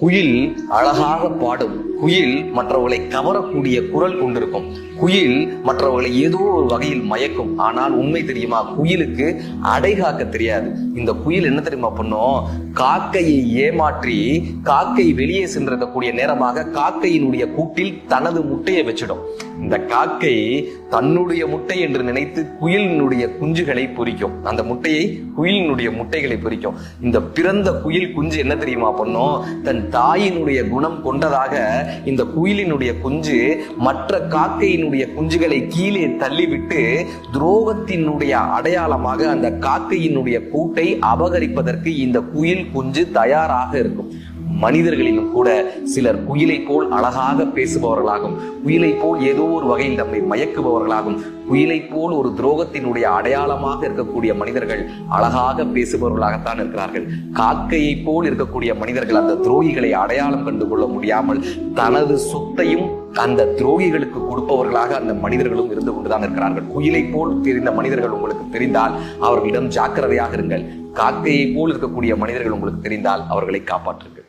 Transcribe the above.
குயில் அழகாக பாடும். குயில் மற்றவர்களை கவரக்கூடிய குரல் கொண்டிருக்கும். குயில் மற்றவர்களை ஏதோ ஒரு வகையில் மயக்கும். ஆனால் உண்மை தெரியுமா, குயிலுக்கு அடை காக்க தெரியாது. இந்த குயில் என்ன தெரியுமா பண்ணும், காக்கையை ஏமாற்றி காக்கை வெளியே சென்றிருக்கக்கூடிய நேரமாக காக்கையினுடைய கூட்டில் தனது முட்டையை வச்சிடும். இந்த காக்கை தன்னுடைய முட்டை என்று நினைத்து குயிலினுடைய குஞ்சுகளை பொரிக்கும். அந்த முட்டையை குயிலினுடைய முட்டைகளை பொரிக்கும். இந்த பிறந்த குயில் குஞ்சு என்ன தெரியுமா பண்ணும், தன் தாயினுடைய குணம் கொண்டதாக இந்த குயிலினுடைய குஞ்சு மற்ற காக்கையினுடைய குஞ்சுகளை கீழே தள்ளிவிட்டு துரோகத்தினுடைய அடையாளமாக அந்த காக்கையினுடைய கூட்டை அபகரிப்பதற்கு இந்த குயில் குஞ்சு தயாராக இருக்கும். மனிதர்களிலும் கூட சிலர் குயிலை போல் அழகாக பேசுபவர்களாகும், குயிலை போல் ஏதோ ஒரு வகையில் நம்மை மயக்குபவர்களாகும், குயிலை போல் ஒரு துரோகத்தினுடைய அடையாளமாக இருக்கக்கூடிய மனிதர்கள் அழகாக பேசுபவர்களாகத்தான் இருக்கிறார்கள். காக்கையை போல் இருக்கக்கூடிய மனிதர்கள் அந்த துரோகிகளை அடையாளம் கண்டு கொள்ள முடியாமல் தனது சொத்தையும் அந்த துரோகிகளுக்கு கொடுப்பவர்களாக அந்த மனிதர்களும் இருந்து கொண்டுதான் இருக்கிறார்கள். குயிலை போல் தெரிந்த மனிதர்கள் உங்களுக்கு தெரிந்தால் அவர்களிடம் ஜாக்கிரதையாக இருங்கள். காக்கையை போல் இருக்கக்கூடிய மனிதர்கள் உங்களுக்கு தெரிந்தால் அவர்களை காப்பாற்றுங்கள்.